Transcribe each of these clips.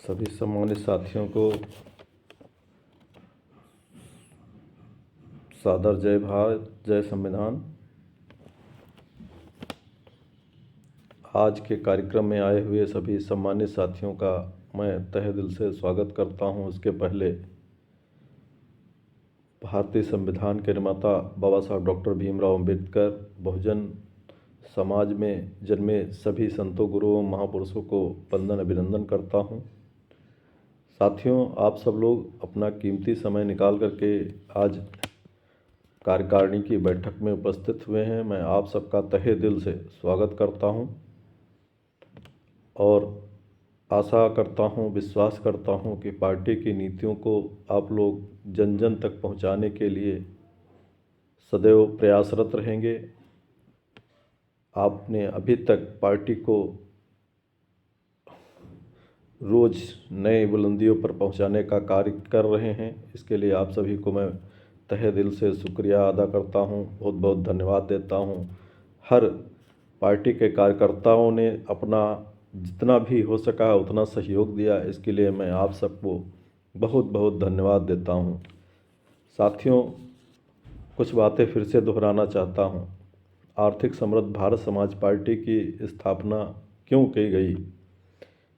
सभी सम्मानित साथियों को सादर जय भारत, जय संविधान। आज के कार्यक्रम में आए हुए सभी सम्मानित साथियों का मैं तहे दिल से स्वागत करता हूं। उसके पहले भारतीय संविधान के निर्माता बाबा साहब डॉक्टर भीमराव अंबेडकर, बहुजन समाज में जन्मे सभी संतों, गुरुओं, महापुरुषों को वंदन अभिनंदन करता हूं। साथियों, आप सब लोग अपना कीमती समय निकाल करके आज कार्यकारिणी की बैठक में उपस्थित हुए हैं। मैं आप सबका तहे दिल से स्वागत करता हूं और आशा करता हूं, विश्वास करता हूं कि पार्टी की नीतियों को आप लोग जन जन तक पहुंचाने के लिए सदैव प्रयासरत रहेंगे। आपने अभी तक पार्टी को रोज़ नए बुलंदियों पर पहुंचाने का कार्य कर रहे हैं। इसके लिए आप सभी को मैं तहे दिल से शुक्रिया अदा करता हूं, बहुत बहुत धन्यवाद देता हूं। हर पार्टी के कार्यकर्ताओं ने अपना जितना भी हो सका उतना सहयोग दिया, इसके लिए मैं आप सबको बहुत बहुत धन्यवाद देता हूं। साथियों, कुछ बातें फिर से दोहराना चाहता हूं। आर्थिक समृद्ध भारत समाज पार्टी की स्थापना क्यों की गई?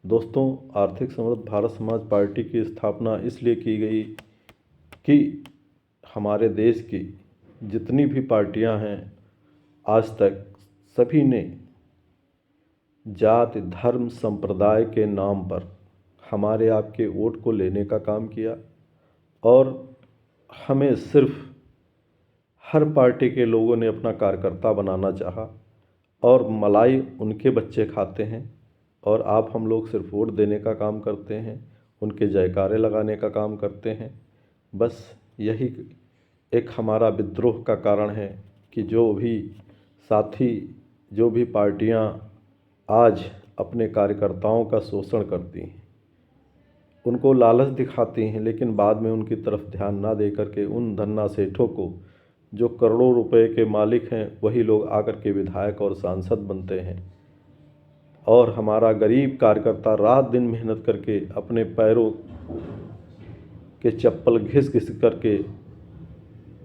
दोस्तों, आर्थिक समृद्ध भारत समाज पार्टी की स्थापना इसलिए की गई कि हमारे देश की जितनी भी पार्टियां हैं, आज तक सभी ने जाति, धर्म, संप्रदाय के नाम पर हमारे आपके वोट को लेने का काम किया और हमें सिर्फ हर पार्टी के लोगों ने अपना कार्यकर्ता बनाना चाहा और मलाई उनके बच्चे खाते हैं और आप हम लोग सिर्फ वोट देने का काम करते हैं, उनके जयकारे लगाने का काम करते हैं। बस यही एक हमारा विद्रोह का कारण है कि जो भी साथी, जो भी पार्टियां आज अपने कार्यकर्ताओं का शोषण करती हैं, उनको लालच दिखाती हैं, लेकिन बाद में उनकी तरफ ध्यान ना दे करके उन धन्ना सेठों को, जो करोड़ों रुपए के मालिक हैं, वही लोग आकर के विधायक और सांसद बनते हैं और हमारा गरीब कार्यकर्ता रात दिन मेहनत करके अपने पैरों के चप्पल घिस घिस करके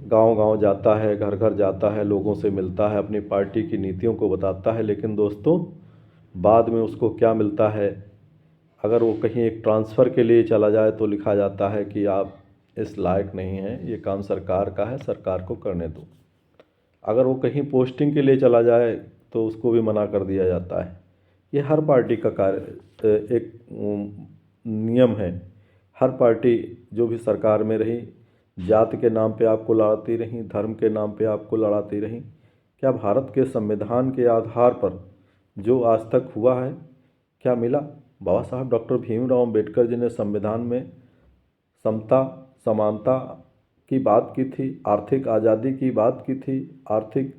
गांव-गांव जाता है, घर घर जाता है, लोगों से मिलता है, अपनी पार्टी की नीतियों को बताता है। लेकिन दोस्तों, बाद में उसको क्या मिलता है? अगर वो कहीं एक ट्रांसफ़र के लिए चला जाए तो लिखा जाता है कि आप इस लायक नहीं हैं, ये काम सरकार का है, सरकार को करने दो। अगर वो कहीं पोस्टिंग के लिए चला जाए तो उसको भी मना कर दिया जाता है। ये हर पार्टी का कार्य एक नियम है। हर पार्टी जो भी सरकार में रही, जाति के नाम पे आपको लड़ाती रही, धर्म के नाम पे आपको लड़ाती रही। क्या भारत के संविधान के आधार पर जो आज तक हुआ है, क्या मिला? बाबा साहब डॉक्टर भीमराव अंबेडकर जी ने संविधान में समता, समानता की बात की थी, आर्थिक आज़ादी की बात की थी, आर्थिक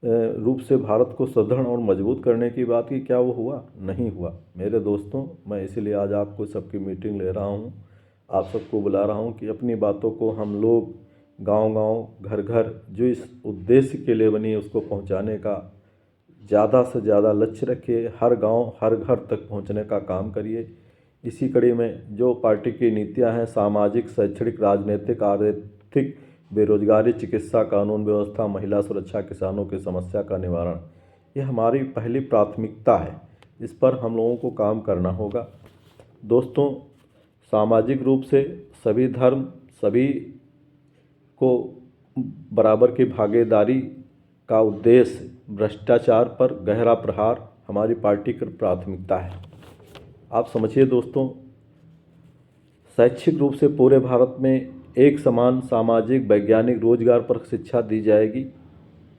रूप से भारत को सुदृढ़ और मजबूत करने की बात की। क्या वो हुआ? नहीं हुआ। मेरे दोस्तों, मैं इसीलिए आज आपको सबकी मीटिंग ले रहा हूँ, आप सबको बुला रहा हूँ कि अपनी बातों को हम लोग गांव-गांव, घर-घर जो इस उद्देश्य के लिए बनी है उसको पहुँचाने का ज़्यादा से ज़्यादा लक्ष्य रखिए। हर गांव, हर घर तक पहुँचने का काम करिए। इसी कड़ी में जो पार्टी की नीतियाँ हैं, सामाजिक, शैक्षणिक, राजनीतिक, आर्थिक, बेरोजगारी, चिकित्सा, कानून व्यवस्था, महिला सुरक्षा, किसानों की समस्या का निवारण, ये हमारी पहली प्राथमिकता है। इस पर हम लोगों को काम करना होगा। दोस्तों, सामाजिक रूप से सभी धर्म, सभी को बराबर की भागीदारी का उद्देश्य भ्रष्टाचार पर गहरा प्रहार हमारी पार्टी की प्राथमिकता है। आप समझिए दोस्तों, शैक्षिक रूप से पूरे भारत में एक समान सामाजिक, वैज्ञानिक, रोजगार पर शिक्षा दी जाएगी।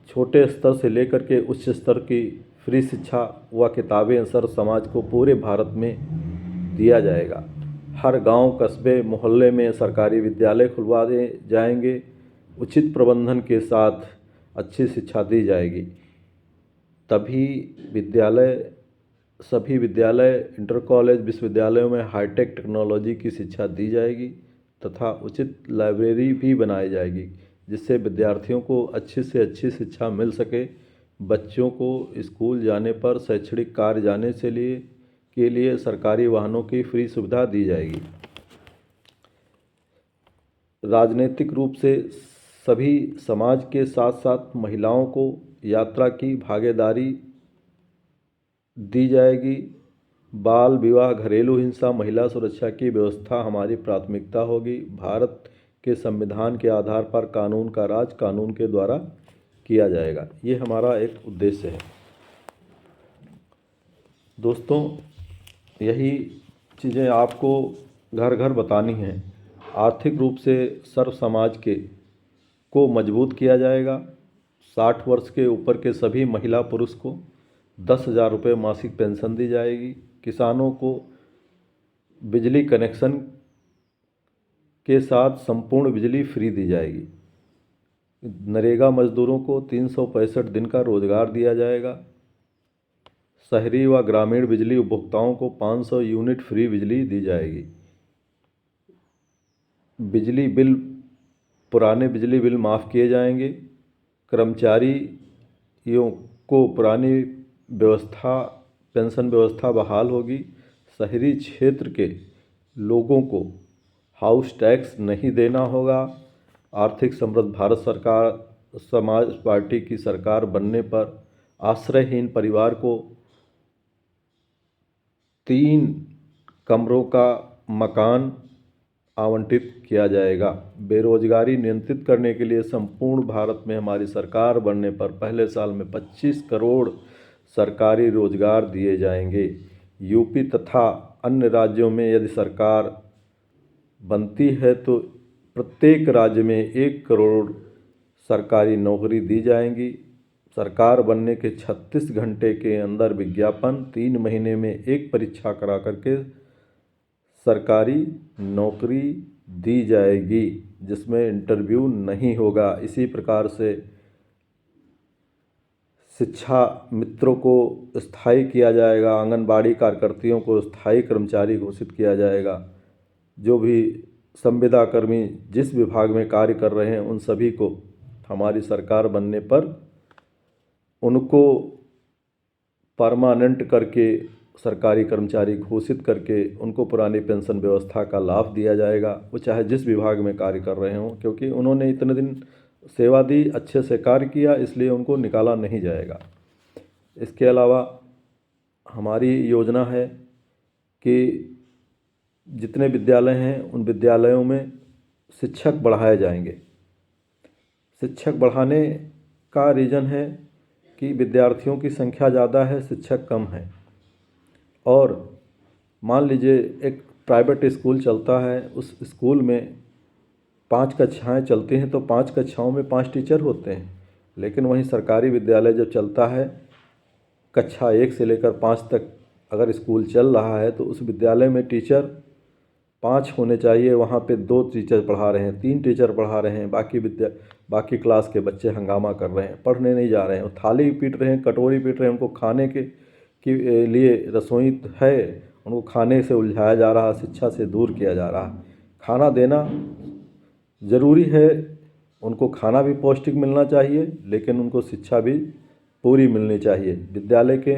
छोटे स्तर से लेकर के उच्च स्तर की फ्री शिक्षा व किताबें सर्व समाज को पूरे भारत में दिया जाएगा। हर गांव, कस्बे, मोहल्ले में सरकारी विद्यालय खुलवाए जाएंगे। उचित प्रबंधन के साथ अच्छी शिक्षा दी जाएगी। तभी सभी विद्यालय, इंटर कॉलेज, विश्वविद्यालयों में हाईटेक टेक्नोलॉजी की शिक्षा दी जाएगी तथा उचित लाइब्रेरी भी बनाई जाएगी, जिससे विद्यार्थियों को अच्छी से अच्छी शिक्षा मिल सके। बच्चों को स्कूल जाने पर, शैक्षणिक कार्य जाने से लिए के लिए सरकारी वाहनों की फ्री सुविधा दी जाएगी। राजनीतिक रूप से सभी समाज के साथ साथ महिलाओं को यात्रा की भागीदारी दी जाएगी। बाल विवाह, घरेलू हिंसा, महिला सुरक्षा की व्यवस्था हमारी प्राथमिकता होगी। भारत के संविधान के आधार पर कानून का राज कानून के द्वारा किया जाएगा। ये हमारा एक उद्देश्य है। दोस्तों, यही चीज़ें आपको घर घर बतानी हैं। आर्थिक रूप से सर्व समाज को मजबूत किया जाएगा। 60 वर्ष के ऊपर के सभी महिला पुरुष को 10,000 रुपये मासिक पेंशन दी जाएगी। किसानों को बिजली कनेक्शन के साथ संपूर्ण बिजली फ्री दी जाएगी। नरेगा मजदूरों को 365 दिन का रोजगार दिया जाएगा। शहरी व ग्रामीण बिजली उपभोक्ताओं को 500 यूनिट फ्री बिजली दी जाएगी। बिजली बिल, पुराने बिजली बिल माफ़ किए जाएंगे। कर्मचारियों को पुरानी व्यवस्था, पेंशन व्यवस्था बहाल होगी। शहरी क्षेत्र के लोगों को हाउस टैक्स नहीं देना होगा। आर्थिक समृद्ध भारत सरकार समाज पार्टी की सरकार बनने पर आश्रयहीन परिवार को 3 कमरों का मकान आवंटित किया जाएगा। बेरोजगारी नियंत्रित करने के लिए संपूर्ण भारत में हमारी सरकार बनने पर पहले साल में 25 करोड़ सरकारी रोजगार दिए जाएंगे। यूपी तथा अन्य राज्यों में यदि सरकार बनती है तो प्रत्येक राज्य में 1 करोड़ सरकारी नौकरी दी जाएंगी। सरकार बनने के 36 घंटे के अंदर विज्ञापन, 3 महीने में एक परीक्षा करा करके सरकारी नौकरी दी जाएगी, जिसमें इंटरव्यू नहीं होगा। इसी प्रकार से शिक्षा मित्रों को स्थायी किया जाएगा। आंगनबाड़ी कार्यकर्तियों को स्थायी कर्मचारी घोषित किया जाएगा। जो भी संविदा कर्मी जिस विभाग में कार्य कर रहे हैं उन सभी को हमारी सरकार बनने पर उनको परमानेंट करके सरकारी कर्मचारी घोषित करके उनको पुरानी पेंशन व्यवस्था का लाभ दिया जाएगा। वो चाहे जिस विभाग में कार्य कर रहे हों, क्योंकि उन्होंने इतने दिन सेवा दी, अच्छे से कार्य किया, इसलिए उनको निकाला नहीं जाएगा। इसके अलावा हमारी योजना है कि जितने विद्यालय हैं उन विद्यालयों में शिक्षक बढ़ाए जाएंगे। शिक्षक बढ़ाने का रीज़न है कि विद्यार्थियों की संख्या ज़्यादा है, शिक्षक कम है। और मान लीजिए एक प्राइवेट स्कूल चलता है, उस स्कूल में 5 कक्षाएँ चलती हैं तो 5 कक्षाओं में 5 टीचर होते हैं। लेकिन वहीं सरकारी विद्यालय जब चलता है, कक्षा 1 से लेकर 5 तक अगर स्कूल चल रहा है तो उस विद्यालय में टीचर 5 होने चाहिए। वहाँ पे 2 टीचर पढ़ा रहे हैं, 3 टीचर पढ़ा रहे हैं, बाकी क्लास के बच्चे हंगामा कर रहे हैं, पढ़ने नहीं जा रहे हैं। थाली पीट रहे हैं, कटोरी पीट रहे हैं। उनको खाने के लिए रसोई है, उनको खाने से उलझाया जा रहा, शिक्षा से दूर किया जा रहा। खाना देना ज़रूरी है, उनको खाना भी पौष्टिक मिलना चाहिए, लेकिन उनको शिक्षा भी पूरी मिलनी चाहिए। विद्यालय के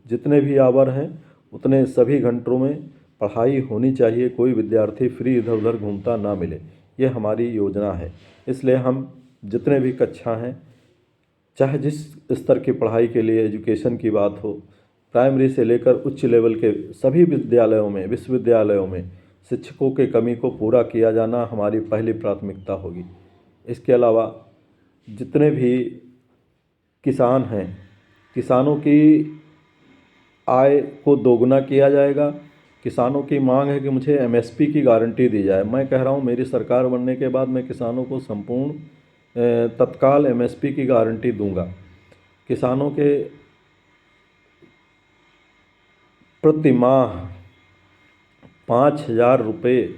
जितने भी आवर हैं उतने सभी घंटों में पढ़ाई होनी चाहिए। कोई विद्यार्थी फ्री इधर उधर घूमता ना मिले, ये हमारी योजना है। इसलिए हम जितने भी कक्षा हैं, चाहे जिस स्तर की पढ़ाई के लिए एजुकेशन की बात हो, प्राइमरी से लेकर उच्च लेवल के सभी विद्यालयों में, विश्वविद्यालयों में शिक्षकों की कमी को पूरा किया जाना हमारी पहली प्राथमिकता होगी। इसके अलावा जितने भी किसान हैं, किसानों की आय को दोगुना किया जाएगा। किसानों की मांग है कि मुझे एमएसपी की गारंटी दी जाए। मैं कह रहा हूँ मेरी सरकार बनने के बाद मैं किसानों को संपूर्ण तत्काल एमएसपी की गारंटी दूंगा। किसानों के प्रति माह 5,000 रुपये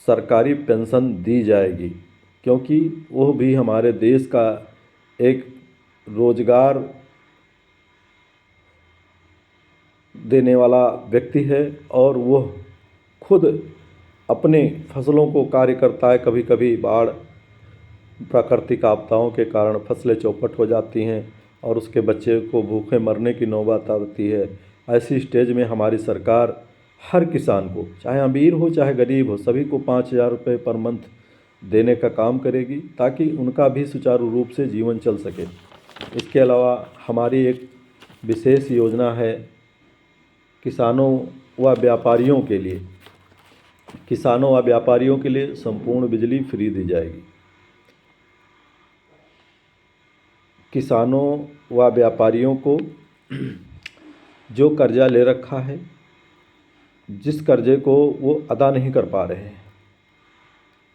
सरकारी पेंशन दी जाएगी, क्योंकि वो भी हमारे देश का एक रोजगार देने वाला व्यक्ति है और वह खुद अपने फसलों को कार्य करता है। कभी कभी बाढ़, प्राकृतिक आपदाओं के कारण फसलें चौपट हो जाती हैं और उसके बच्चे को भूखे मरने की नौबत आती है। ऐसी स्टेज में हमारी सरकार हर किसान को, चाहे अमीर हो चाहे गरीब हो, सभी को 5,000 रुपये पर मंथ देने का काम करेगी, ताकि उनका भी सुचारू रूप से जीवन चल सके। इसके अलावा हमारी एक विशेष योजना है किसानों व व्यापारियों के लिए। किसानों व व्यापारियों के लिए संपूर्ण बिजली फ्री दी जाएगी। किसानों व व्यापारियों को जो कर्जा ले रखा है, जिस कर्जे को वो अदा नहीं कर पा रहे हैं,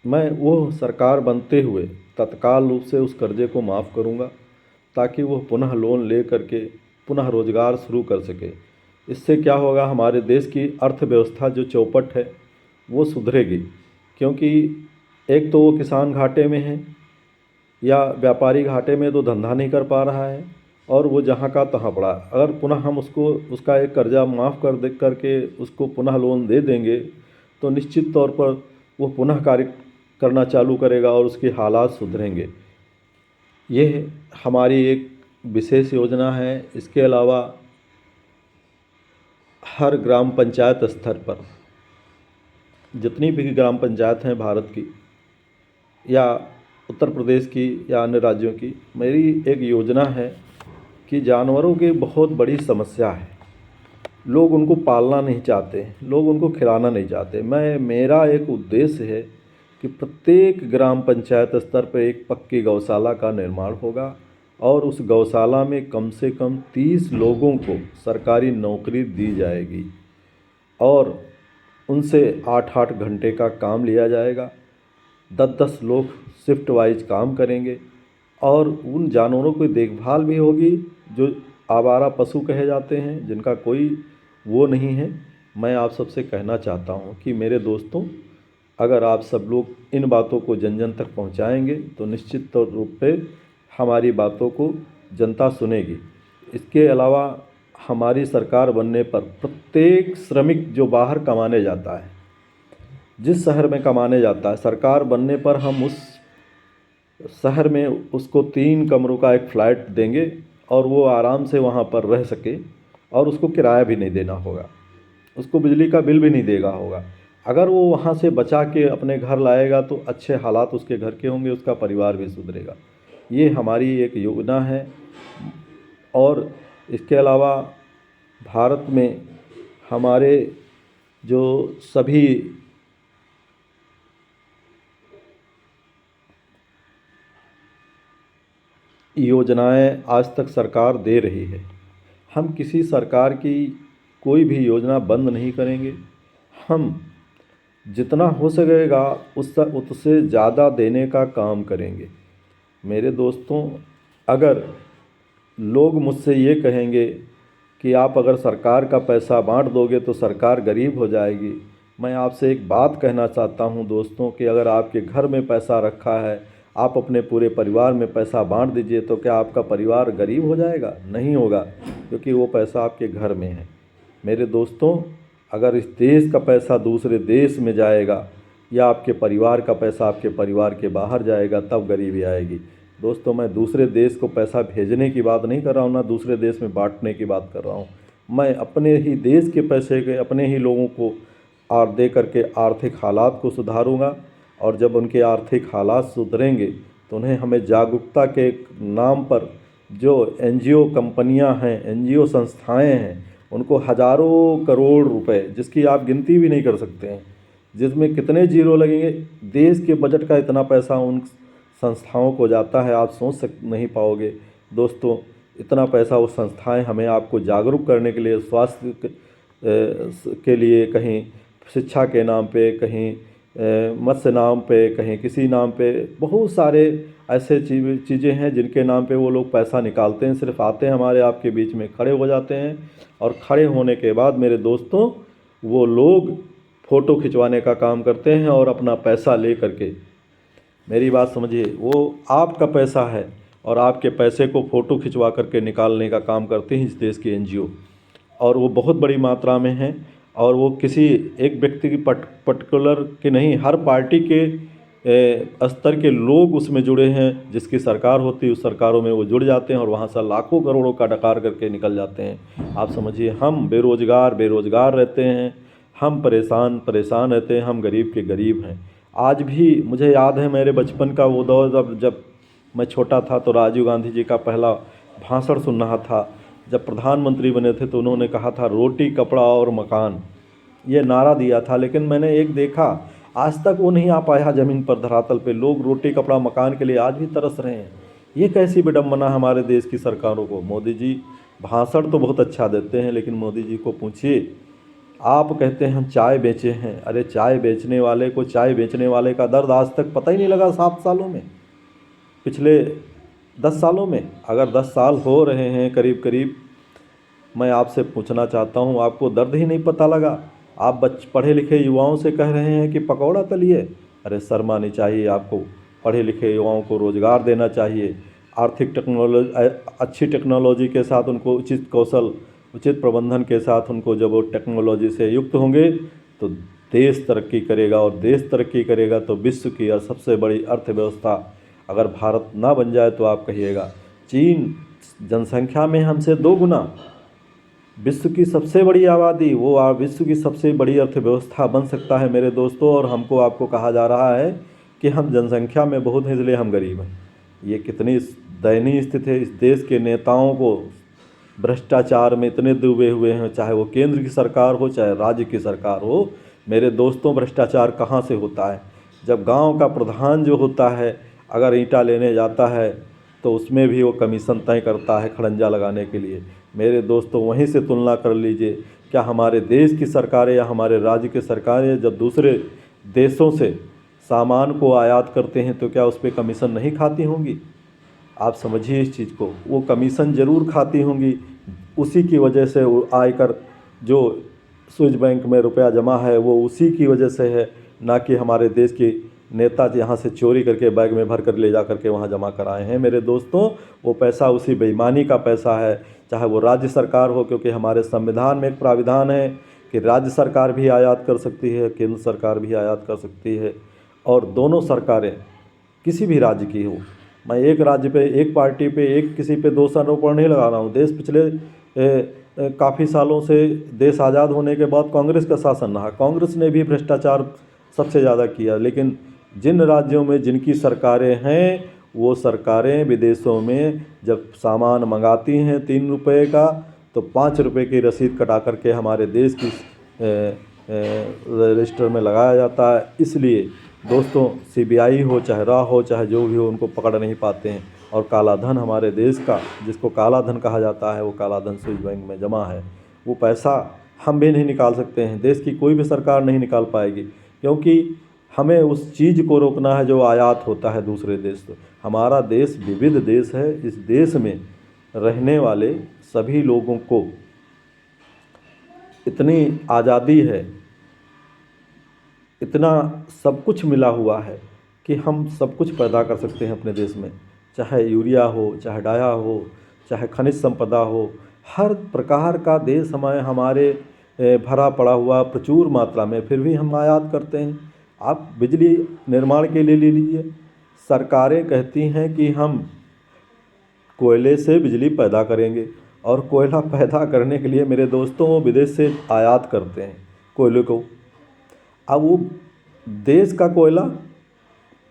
मैं वो सरकार बनते हुए तत्काल रूप से उस कर्जे को माफ़ करूँगा, ताकि वो पुनः लोन ले करके पुनः रोज़गार शुरू कर सके। इससे क्या होगा, हमारे देश की अर्थव्यवस्था जो चौपट है वो सुधरेगी, क्योंकि एक तो वो किसान घाटे में है या व्यापारी घाटे में, तो धंधा नहीं कर पा रहा है और वो जहाँ का तहाँ पड़ा। अगर पुनः हम उसका एक कर्जा माफ़ करके उसको पुनः लोन दे देंगे, तो निश्चित तौर पर वो पुनः कार्य करना चालू करेगा और उसके हालात सुधरेंगे। ये हमारी एक विशेष योजना है। इसके अलावा हर ग्राम पंचायत स्तर पर, जितनी भी ग्राम पंचायत हैं भारत की या उत्तर प्रदेश की या अन्य राज्यों की, मेरी एक योजना है कि जानवरों की बहुत बड़ी समस्या है। लोग उनको पालना नहीं चाहते, लोग उनको खिलाना नहीं चाहते। मेरा एक उद्देश्य है कि प्रत्येक ग्राम पंचायत स्तर पर एक पक्की गौशाला का निर्माण होगा और उस गौशाला में कम से कम 30 लोगों को सरकारी नौकरी दी जाएगी और उनसे 8-8 घंटे का काम लिया जाएगा। 10-10 लोग शिफ्ट वाइज काम करेंगे और उन जानवरों की देखभाल भी होगी जो आवारा पशु कहे जाते हैं, जिनका कोई वो नहीं है। मैं आप सबसे कहना चाहता हूँ कि मेरे दोस्तों, अगर आप सब लोग इन बातों को जन जन तक पहुँचाएंगे तो निश्चित तौर रूप पे हमारी बातों को जनता सुनेगी। इसके अलावा हमारी सरकार बनने पर प्रत्येक श्रमिक जो बाहर कमाने जाता है, जिस शहर में कमाने जाता है, सरकार बनने पर हम उस शहर में उसको 3 कमरों का एक फ्लैट देंगे और वो आराम से वहाँ पर रह सके और उसको किराया भी नहीं देना होगा, उसको बिजली का बिल भी नहीं देगा होगा। अगर वो वहाँ से बचा के अपने घर लाएगा तो अच्छे हालात उसके घर के होंगे, उसका परिवार भी सुधरेगा। ये हमारी एक योजना है। और इसके अलावा भारत में हमारे जो सभी योजनाएं आज तक सरकार दे रही है, हम किसी सरकार की कोई भी योजना बंद नहीं करेंगे। हम जितना हो सकेगा उससे ज़्यादा देने का काम करेंगे। मेरे दोस्तों, अगर लोग मुझसे ये कहेंगे कि आप अगर सरकार का पैसा बांट दोगे तो सरकार गरीब हो जाएगी, मैं आपसे एक बात कहना चाहता हूं दोस्तों कि अगर आपके घर में पैसा रखा है, आप अपने पूरे परिवार में पैसा बांट दीजिए, तो क्या आपका परिवार गरीब हो जाएगा? नहीं होगा, क्योंकि वो पैसा आपके घर में है। मेरे दोस्तों, अगर इस देश का पैसा दूसरे देश में जाएगा या आपके परिवार का पैसा आपके परिवार के बाहर जाएगा, तब गरीबी आएगी। दोस्तों, मैं दूसरे देश को पैसा भेजने की बात नहीं कर रहा हूँ, ना दूसरे देश में बांटने की बात कर रहा हूँ। मैं अपने ही देश के पैसे के अपने ही लोगों को दे करके आर्थिक हालात को सुधारूँगा, और जब उनके आर्थिक हालात सुधरेंगे तो उन्हें हमें जागरूकता के नाम पर जो NGO कंपनियां हैं, NGO संस्थाएं हैं, उनको हज़ारों करोड़ रुपए, जिसकी आप गिनती भी नहीं कर सकते हैं, जिसमें कितने जीरो लगेंगे, देश के बजट का इतना पैसा उन संस्थाओं को जाता है, आप नहीं पाओगे। दोस्तों, इतना पैसा वो संस्थाएं हमें आपको जागरूक करने के लिए, स्वास्थ्य के लिए, कहीं शिक्षा के नाम पे, कहीं मत्स्य नाम पे, कहीं किसी नाम पे, बहुत सारे ऐसे चीज़ें हैं जिनके नाम पे वो लोग पैसा निकालते हैं। सिर्फ आते हैं, हमारे आपके बीच में खड़े हो जाते हैं, और खड़े होने के बाद मेरे दोस्तों, वो लोग फ़ोटो खिंचवाने का काम करते हैं और अपना पैसा ले करके, मेरी बात समझिए, वो आपका पैसा है और आपके पैसे को फ़ोटो खिंचवा करके निकालने का काम करते हैं इस देश के NGO, और वो बहुत बड़ी मात्रा में हैं। और वो किसी एक व्यक्ति की पर्टिकुलर के नहीं, हर पार्टी के स्तर के लोग उसमें जुड़े हैं। जिसकी सरकार होती है उस सरकारों में वो जुड़ जाते हैं और वहाँ से लाखों करोड़ों का डकार करके निकल जाते हैं। आप समझिए, हम बेरोजगार रहते हैं, हम परेशान रहते हैं, हम गरीब के गरीब हैं। आज भी मुझे याद है मेरे बचपन का वो दौर, जब मैं छोटा था तो राजीव गांधी जी का पहला भाषण सुन रहा था। जब प्रधानमंत्री बने थे तो उन्होंने कहा था रोटी, कपड़ा और मकान, ये नारा दिया था। लेकिन मैंने एक देखा, आज तक वो नहीं आ पाया ज़मीन पर, धरातल पे। लोग रोटी, कपड़ा, मकान के लिए आज भी तरस रहे हैं। ये कैसी विडम्बना हमारे देश की सरकारों को। मोदी जी भाषण तो बहुत अच्छा देते हैं, लेकिन मोदी जी को पूछिए, आप कहते हैं हम चाय बेचे हैं। अरे चाय बेचने वाले को चाय बेचने वाले का दर्द आज तक पता ही नहीं लगा 7 सालों में, पिछले 10 सालों में। अगर 10 साल हो रहे हैं करीब करीब, मैं आपसे पूछना चाहता हूँ, आपको दर्द ही नहीं पता लगा? आप पढ़े लिखे युवाओं से कह रहे हैं कि पकौड़ा तलिए। अरे शर्म आनी चाहिए आपको। पढ़े लिखे युवाओं को रोज़गार देना चाहिए। आर्थिक अच्छी टेक्नोलॉजी के साथ उनको उचित कौशल, उचित प्रबंधन के साथ उनको जब वो टेक्नोलॉजी से युक्त होंगे तो देश तरक्की करेगा। और देश तरक्की करेगा तो विश्व की सबसे बड़ी अर्थव्यवस्था अगर भारत ना बन जाए तो आप कहिएगा। चीन जनसंख्या में हमसे 2 गुना, विश्व की सबसे बड़ी आबादी, वो विश्व की सबसे बड़ी अर्थव्यवस्था बन सकता है मेरे दोस्तों। और हमको आपको कहा जा रहा है कि हम जनसंख्या में बहुत हैं इसलिए हम गरीब हैं। ये कितनी दयनीय स्थिति है। इस देश के नेताओं को भ्रष्टाचार में इतने डूबे हुए हैं, चाहे वो केंद्र की सरकार हो चाहे राज्य की सरकार हो। मेरे दोस्तों, भ्रष्टाचार कहाँ से होता है? जब गांव का प्रधान जो होता है अगर ईंटा लेने जाता है तो उसमें भी वो कमीशन तय करता है खड़ंजा लगाने के लिए। मेरे दोस्तों, वहीं से तुलना कर लीजिए, क्या हमारे देश की सरकारें या हमारे राज्य की सरकारें जब दूसरे देशों से सामान को आयात करते हैं तो क्या उस पर कमीशन नहीं खाती होंगी? आप समझिए इस चीज़ को। वो कमीशन ज़रूर खाती होंगी। उसी की वजह से वो आयकर जो स्विस बैंक में रुपया जमा है वो उसी की वजह से है, ना कि हमारे देश के नेता यहाँ से चोरी करके बैग में भर कर ले जा करके वहाँ जमा कराए हैं। मेरे दोस्तों, वो पैसा उसी बेईमानी का पैसा है। चाहे वो राज्य सरकार हो, क्योंकि हमारे संविधान में एक प्राविधान है कि राज्य सरकार भी आयात कर सकती है, केंद्र सरकार भी आयात कर सकती है। और दोनों सरकारें किसी भी राज्य की हो, मैं एक राज्य पे, एक पार्टी पे, एक किसी पे दोषारोपण नहीं लगा रहा हूँ। देश पिछले काफ़ी सालों से, देश आज़ाद होने के बाद कांग्रेस का शासन रहा, कांग्रेस ने भी भ्रष्टाचार सबसे ज़्यादा किया। लेकिन जिन राज्यों में जिनकी सरकारें हैं, वो सरकारें विदेशों में जब सामान मंगाती हैं 3 रुपये का तो 5 रुपये की रसीद कटा करके हमारे देश की रजिस्टर में लगाया जाता है। इसलिए दोस्तों, सीबीआई हो चाहे रॉ हो चाहे जो भी हो, उनको पकड़ नहीं पाते हैं। और काला धन हमारे देश का, जिसको काला धन कहा जाता है, वो काला धन स्विस बैंक में जमा है। वो पैसा हम भी नहीं निकाल सकते हैं, देश की कोई भी सरकार नहीं निकाल पाएगी, क्योंकि हमें उस चीज़ को रोकना है जो आयात होता है दूसरे देश से। हमारा देश विविध देश है। इस देश में रहने वाले सभी लोगों को इतनी आज़ादी है, इतना सब कुछ मिला हुआ है कि हम सब कुछ पैदा कर सकते हैं अपने देश में। चाहे यूरिया हो, चाहे डाया हो, चाहे खनिज संपदा हो, हर प्रकार का देश हमारे भरा पड़ा हुआ प्रचुर मात्रा में, फिर भी हम आयात करते हैं। आप बिजली निर्माण के लिए ले लीजिए, सरकारें कहती हैं कि हम कोयले से बिजली पैदा करेंगे, और कोयला पैदा करने के लिए मेरे दोस्तों वो विदेश से आयात करते हैं कोयले को। अब वो देश का कोयला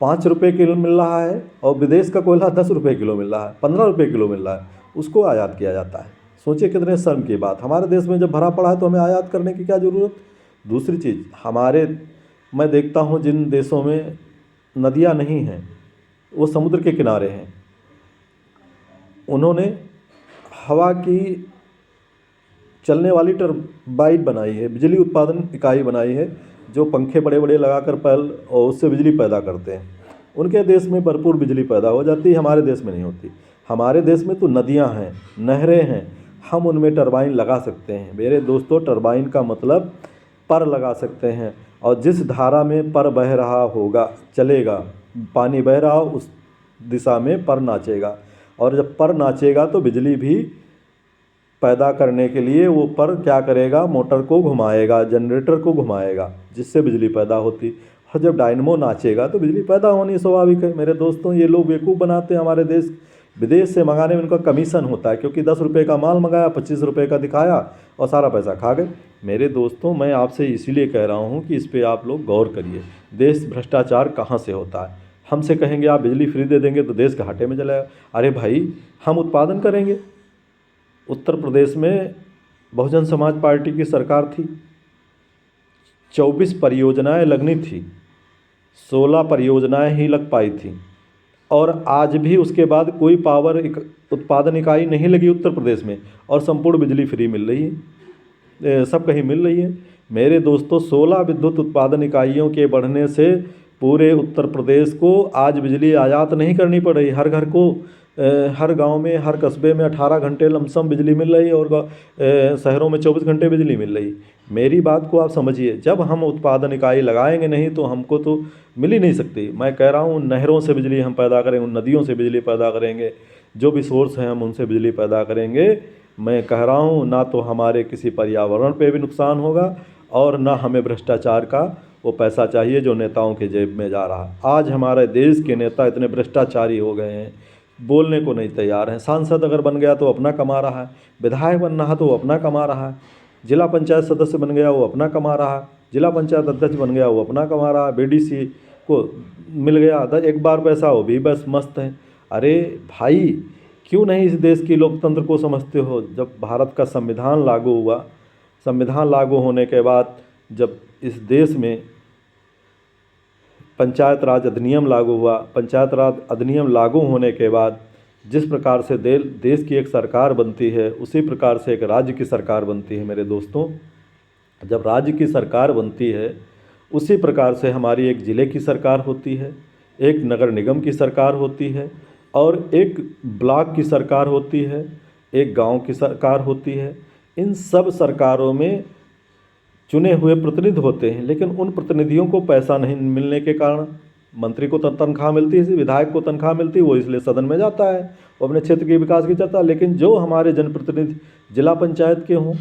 5 रुपये किलो मिल रहा है और विदेश का कोयला 10 रुपये किलो मिल रहा है, 15 रुपये किलो मिल रहा है, उसको आयात किया जाता है। सोचिए कितने शर्म की बात। हमारे देश में जब भरा पड़ा है तो हमें आयात करने की क्या ज़रूरत। दूसरी चीज़, मैं देखता हूँ जिन देशों में नदियाँ नहीं हैं, वो समुद्र के किनारे हैं, उन्होंने हवा की चलने वाली टरबाइन बनाई है, बिजली उत्पादन इकाई बनाई है, जो पंखे बड़े बड़े लगाकर और उससे बिजली पैदा करते हैं। उनके देश में भरपूर बिजली पैदा हो जाती है, हमारे देश में नहीं होती। हमारे देश में तो नदियां हैं, नहरें हैं, हम उनमें टरबाइन लगा सकते हैं। मेरे दोस्तों, टरबाइन का मतलब पर लगा सकते हैं, और जिस धारा में पर बह रहा होगा चलेगा, पानी बह रहा हो उस दिशा में पर नाचेगा, और जब पर नाचेगा तो बिजली भी पैदा करने के लिए वो पर क्या करेगा, मोटर को घुमाएगा, जनरेटर को घुमाएगा, जिससे बिजली पैदा होती। और जब डायनमो नाचेगा तो बिजली पैदा होनी स्वाभाविक है। मेरे दोस्तों, ये लोग बेवकूफ़ बनाते हैं हमारे देश। विदेश से मंगाने में उनका कमीशन होता है, क्योंकि 10 रुपये का माल मंगाया, 25 रुपये का दिखाया और सारा पैसा खा गए। मेरे दोस्तों, मैं आपसे इसीलिए कह रहा हूँ कि इस पर आप लोग गौर करिए। देश भ्रष्टाचार कहाँ से होता है? हमसे कहेंगे आप बिजली फ्री दे देंगे तो देश घाटे में चला जाएगा। अरे भाई, हम उत्पादन करेंगे। उत्तर प्रदेश में बहुजन समाज पार्टी की सरकार थी, 24 परियोजनाएं लगनी थी, 16 परियोजनाएं ही लग पाई थी, और आज भी उसके बाद कोई पावर उत्पादन इकाई नहीं लगी उत्तर प्रदेश में, और संपूर्ण बिजली फ्री मिल रही है, सब कहीं मिल रही है। मेरे दोस्तों, 16 विद्युत उत्पादन इकाइयों के बढ़ने से पूरे उत्तर प्रदेश को आज बिजली आयात नहीं करनी पड़ रही। हर घर को, हर गांव में, हर कस्बे में 18 घंटे लमसम बिजली मिल रही है, और शहरों में 24 घंटे बिजली मिल रही। मेरी बात को आप समझिए। जब हम उत्पादन इकाई लगाएंगे नहीं तो हमको तो मिल ही नहीं सकती। मैं कह रहा हूँ, नहरों से बिजली हम पैदा करेंगे, नदियों से बिजली पैदा करेंगे, जो भी सोर्स हैं हम उनसे बिजली पैदा करेंगे। मैं कह रहा हूँ, ना तो हमारे किसी पर्यावरण पे भी नुकसान होगा, और ना हमें भ्रष्टाचार का वो पैसा चाहिए जो नेताओं के जेब में जा रहा है। आज हमारे देश के नेता इतने भ्रष्टाचारी हो गए हैं, बोलने को नहीं तैयार हैं। सांसद अगर बन गया तो अपना कमा रहा है, विधायक बन रहा तो वो अपना कमा रहा है, जिला पंचायत सदस्य बन गया वो अपना कमा रहा है, जिला पंचायत अध्यक्ष बन गया वो अपना कमा रहा है, बीडीसी को मिल गया एक बार पैसा, वो भी बस मस्त है। अरे भाई, क्यों नहीं इस देश की लोकतंत्र को समझते हो? जब भारत का संविधान लागू हुआ, संविधान लागू होने के बाद जब इस देश में पंचायत राज अधिनियम लागू हुआ, पंचायत राज अधिनियम लागू होने के बाद जिस प्रकार से देश की एक सरकार बनती है, उसी प्रकार से एक राज्य की सरकार बनती है। मेरे दोस्तों, जब राज्य की सरकार बनती है, उसी प्रकार से हमारी एक ज़िले की सरकार होती है, एक नगर निगम की सरकार होती है, और एक ब्लॉक की सरकार होती है, एक गांव की सरकार होती है। इन सब सरकारों में चुने हुए प्रतिनिधि होते हैं, लेकिन उन प्रतिनिधियों को पैसा नहीं मिलने के कारण, मंत्री को तनख्वाह मिलती है, विधायक को तनख्वाह मिलती है, वो इसलिए सदन में जाता है, वो अपने क्षेत्र के विकास की चर्चा। लेकिन जो हमारे जनप्रतिनिधि जिला पंचायत के हों,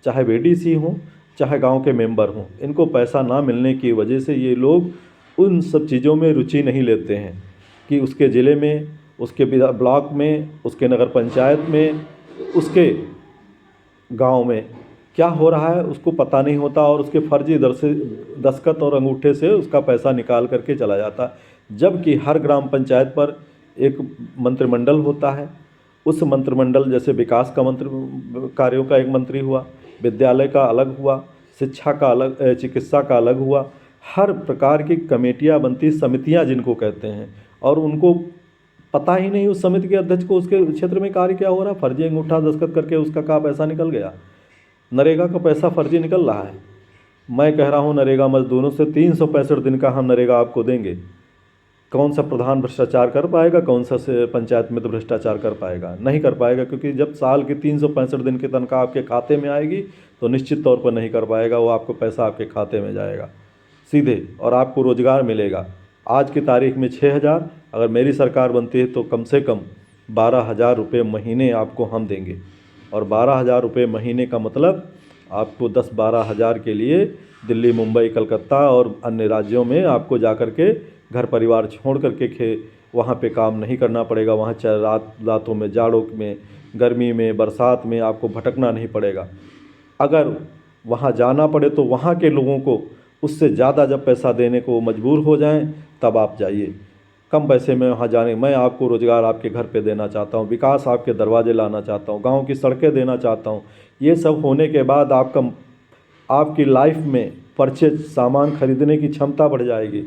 चाहे बीडीसी हों, चाहे गांव के मेंबर हों, इनको पैसा ना मिलने की वजह से ये लोग उन सब चीज़ों में रुचि नहीं लेते हैं कि उसके ज़िले में, उसके ब्लॉक में, उसके नगर पंचायत में, उसके गांव में क्या हो रहा है उसको पता नहीं होता, और उसके फर्जी दस्तखत और अंगूठे से उसका पैसा निकाल करके चला जाता। जबकि हर ग्राम पंचायत पर एक मंत्रिमंडल होता है। उस मंत्रिमंडल, जैसे विकास का कार्यों का एक मंत्री हुआ, विद्यालय का अलग हुआ, शिक्षा का अलग, चिकित्सा का अलग हुआ, हर प्रकार की कमेटियां बनती, समितियां जिनको कहते हैं, और उनको पता ही नहीं उस समिति के अध्यक्ष को उसके क्षेत्र में कार्य क्या हो रहा है। फर्जी अंगूठा दस्तखत करके उसका कहाँ पैसा निकल गया। नरेगा का पैसा फर्जी निकल रहा है। मैं कह रहा हूँ, नरेगा मजदूरों से 365 दिन का हम नरेगा आपको देंगे। कौन सा प्रधान भ्रष्टाचार कर पाएगा, कौन सा से पंचायत में तो भ्रष्टाचार कर पाएगा? नहीं कर पाएगा, क्योंकि जब साल की 365 दिन की तनख्वाह आपके खाते में आएगी तो निश्चित तौर पर नहीं कर पाएगा। वो आपको पैसा आपके खाते में जाएगा सीधे, और आपको रोज़गार मिलेगा। आज की तारीख में 6,000, अगर मेरी सरकार बनती है तो कम से कम 12,000 रुपये महीने आपको हम देंगे। और 12,000 रुपये महीने का मतलब आपको 10-12 हज़ार के लिए दिल्ली, मुंबई, कलकत्ता और अन्य राज्यों में आपको जा कर के घर परिवार छोड़ करके वहाँ पे काम नहीं करना पड़ेगा। वहाँ चाहे रातों में, जाड़ों में, गर्मी में, बरसात में आपको भटकना नहीं पड़ेगा। अगर वहाँ जाना पड़े तो वहाँ के लोगों को उससे ज़्यादा जब पैसा देने को मजबूर हो जाएं, तब आप जाइए। कम पैसे में वहाँ जाने, मैं आपको रोज़गार आपके घर पे देना चाहता हूँ, विकास आपके दरवाजे लाना चाहता हूँ, गांव की सड़कें देना चाहता हूँ। ये सब होने के बाद आपकी लाइफ में परचेज, सामान खरीदने की क्षमता बढ़ जाएगी।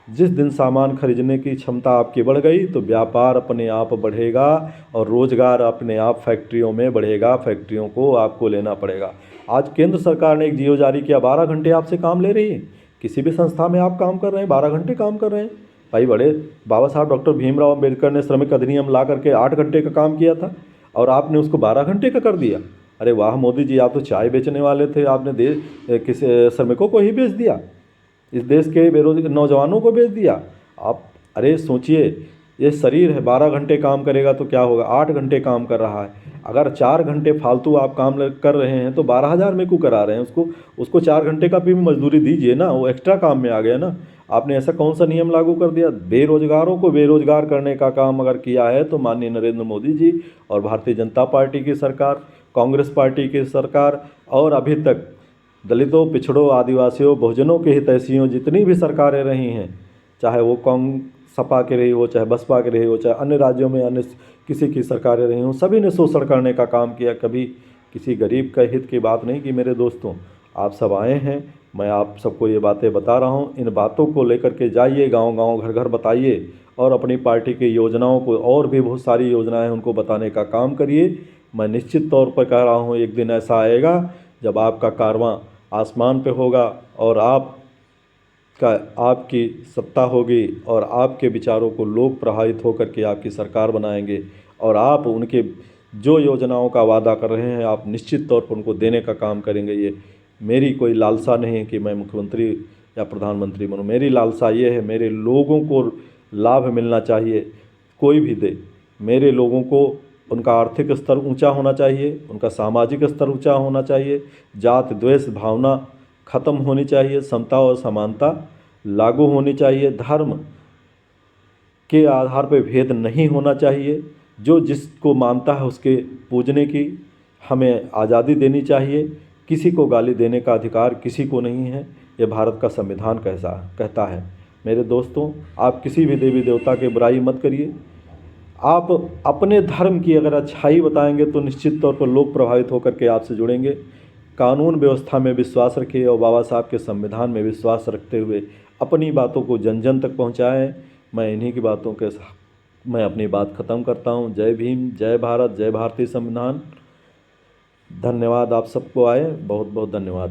जिस दिन सामान खरीदने की क्षमता आपकी बढ़ गई तो व्यापार अपने आप बढ़ेगा और रोज़गार अपने आप फैक्ट्रियों में बढ़ेगा। फैक्ट्रियों को आपको लेना पड़ेगा। आज केंद्र सरकार ने एक जियो जारी किया, 12 घंटे आपसे काम ले रही है। किसी भी संस्था में आप काम कर रहे हैं, 12 घंटे काम कर रहे हैं। भाई, बड़े बाबा साहब डॉक्टर भीमराव अंबेडकर ने श्रमिक अधिनियम ला करके 8 घंटे का काम किया था, और आपने उसको 12 घंटे का कर दिया। अरे वाह मोदी जी, आप तो चाय बेचने वाले थे, आपने किस श्रमिकों को ही बेच दिया, इस देश के बेरोजगार नौजवानों को बेच दिया आप। अरे सोचिए, ये शरीर है, 12 घंटे काम करेगा तो क्या होगा, 8 घंटे काम कर रहा है। अगर 4 घंटे फालतू आप काम कर रहे हैं तो 12,000 में क्यों करा रहे हैं उसको? उसको 4 घंटे का भी मजदूरी दीजिए ना, वो एक्स्ट्रा काम में आ गया ना। आपने ऐसा कौन सा नियम लागू कर दिया? बेरोजगारों को बेरोजगार करने का काम अगर किया है तो माननीय नरेंद्र मोदी जी और भारतीय जनता पार्टी की सरकार, कांग्रेस पार्टी की सरकार और अभी तक दलितों, पिछड़ों, आदिवासियों, बहुजनों के हितैषियों जितनी भी सरकारें रही हैं, चाहे वो सपा की रही हो, चाहे बसपा की रही हो, चाहे अन्य राज्यों में अन्य किसी की सरकारें रही हों, सभी ने शोषण करने का काम किया। कभी किसी गरीब का हित की बात नहीं की। मेरे दोस्तों, आप सब आए हैं, मैं आप सबको ये बातें बता रहा हूँ। इन बातों को लेकर के जाइए गांव-गांव, घर-घर बताइए और अपनी पार्टी की योजनाओं को, और भी बहुत सारी योजनाएं उनको बताने का काम करिए। मैं निश्चित तौर पर कह रहा हूँ, एक दिन ऐसा आएगा जब आपका कारवां आसमान पे होगा और आपकी सत्ता होगी और आपके विचारों को लोग प्रभावित होकर के आपकी सरकार बनाएंगे और आप उनके जो योजनाओं का वादा कर रहे हैं आप निश्चित तौर पर उनको देने का काम करेंगे। ये मेरी कोई लालसा नहीं है कि मैं मुख्यमंत्री या प्रधानमंत्री बनूं। मेरी लालसा ये है, मेरे लोगों को लाभ मिलना चाहिए, कोई भी दे। मेरे लोगों को उनका आर्थिक स्तर ऊंचा होना चाहिए, उनका सामाजिक स्तर ऊंचा होना चाहिए, जात द्वेष भावना खत्म होनी चाहिए, समता और समानता लागू होनी चाहिए, धर्म के आधार पर भेद नहीं होना चाहिए, जो जिसको मानता है उसके पूजने की हमें आज़ादी देनी चाहिए। किसी को गाली देने का अधिकार किसी को नहीं है, ये भारत का संविधान कहता है। मेरे दोस्तों, आप किसी भी देवी देवता की बुराई मत करिए। आप अपने धर्म की अगर अच्छाई बताएंगे तो निश्चित तौर पर लोग प्रभावित होकर के आपसे जुड़ेंगे। कानून व्यवस्था में विश्वास रखिए और बाबा साहब के संविधान में विश्वास रखते हुए अपनी बातों को जन जन तक पहुंचाएं। मैं इन्हीं की बातों के साथ मैं अपनी बात ख़त्म करता हूं। जय भीम, जय भारत, जय भारतीय संविधान। धन्यवाद, आप सबको आए, बहुत बहुत धन्यवाद।